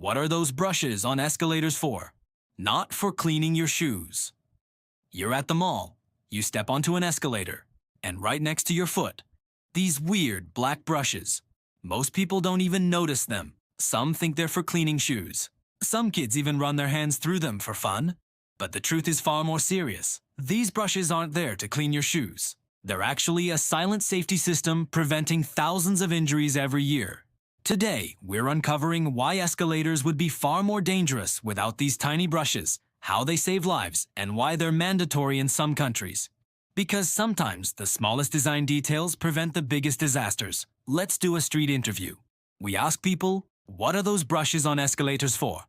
What are those brushes on escalators for? Not for cleaning your shoes. You're at the mall. You step onto an escalator, and right next to your foot, these weird black brushes. Most people don't even notice them. Some think they're for cleaning shoes. Some kids even run their hands through them for fun. But the truth is far more serious. These brushes aren't there to clean your shoes. They're actually a silent safety system preventing thousands of injuries every year. Today, we're uncovering why escalators would be far more dangerous without these tiny brushes, how they save lives, and why they're mandatory in some countries. Because sometimes the smallest design details prevent the biggest disasters. Let's do a street interview. We ask people, what are those brushes on escalators for?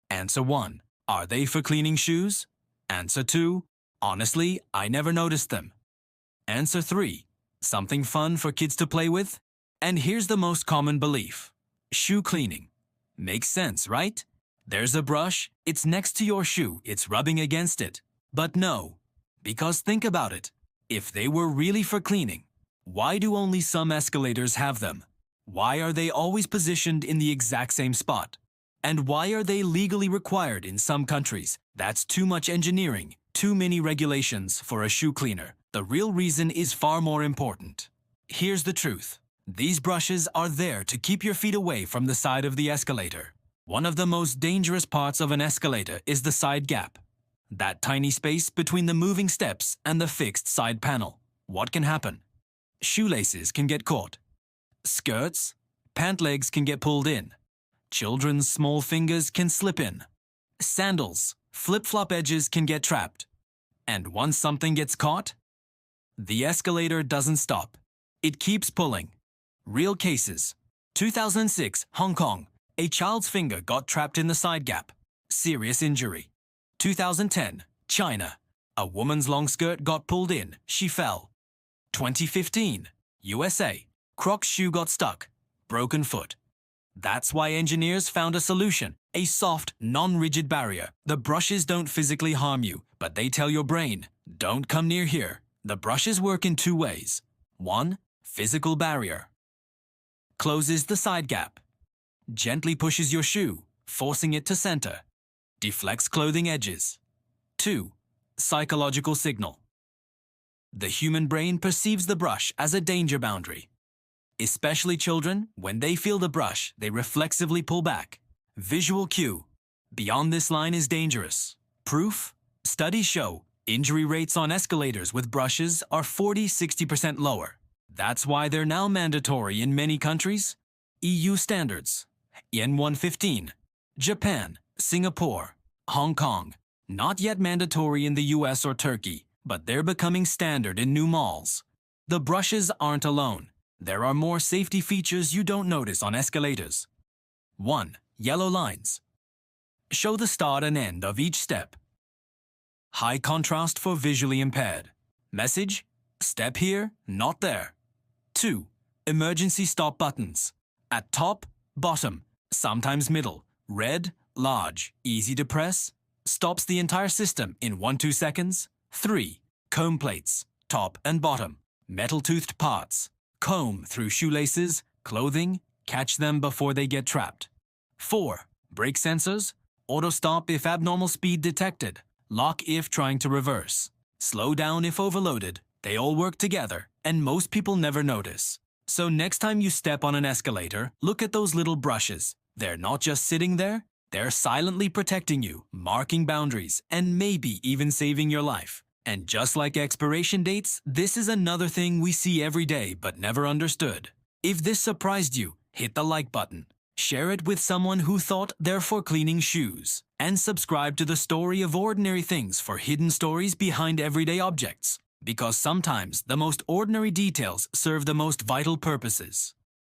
Answer 1. Are they for cleaning shoes? Answer 2. Honestly, I never noticed them. Answer 3. Something fun for kids to play with? And here's the most common belief. Shoe cleaning. Makes sense, right? There's a brush, it's next to your shoe, it's rubbing against it. But no, because think about it. If they were really for cleaning, why do only some escalators have them? Why are they always positioned in the exact same spot? And why are they legally required in some countries? That's too much engineering, too many regulations for a shoe cleaner. The real reason is far more important. Here's the truth. These brushes are there to keep your feet away from the side of the escalator. One of the most dangerous parts of an escalator is the side gap. That tiny space between the moving steps and the fixed side panel. What can happen? Shoelaces can get caught. Skirts, pant legs can get pulled in. Children's small fingers can slip in. Sandals, flip-flop edges can get trapped. And once something gets caught, the escalator doesn't stop. It keeps pulling. Real cases. 2006, Hong Kong. A child's finger got trapped in the side gap. Serious injury. 2010, China. A woman's long skirt got pulled in. She fell. 2015, USA. Croc's shoe got stuck. Broken foot. That's why engineers found a solution. A soft, non-rigid barrier. The brushes don't physically harm you, but they tell your brain, don't come near here. The brushes work in 2 ways. 1. Physical barrier. Closes the side gap. Gently pushes your shoe, forcing it to center. Deflects clothing edges. 2. Psychological signal. The human brain perceives the brush as a danger boundary. Especially children, when they feel the brush, they reflexively pull back. Visual cue. Beyond this line is dangerous. Proof? Studies show injury rates on escalators with brushes are 40–60% lower. That's why they're now mandatory in many countries. EU standards. EN 115. Japan, Singapore, Hong Kong. Not yet mandatory in the US or Turkey, but they're becoming standard in new malls. The brushes aren't alone. There are more safety features you don't notice on escalators. 1. Yellow lines. Show the start and end of each step. High contrast for visually impaired. Message: step here, not there. 2. Emergency stop buttons. At top, bottom, sometimes middle. Red, large, easy to press. Stops the entire system in 1–2 seconds. 3. Comb plates. Top and bottom. Metal-toothed parts. Comb through shoelaces, clothing, catch them before they get trapped. 4. Brake sensors. Auto stop if abnormal speed detected. Lock if trying to reverse. Slow down if overloaded. They all work together, and most people never notice. So next time you step on an escalator, look at those little brushes. They're not just sitting there, they're silently protecting you, marking boundaries, and maybe even saving your life. And just like expiration dates, this is another thing we see every day but never understood. If this surprised you, hit the like button. Share it with someone who thought they're for cleaning shoes. And subscribe to the Story of Ordinary Things for hidden stories behind everyday objects. Because sometimes the most ordinary details serve the most vital purposes.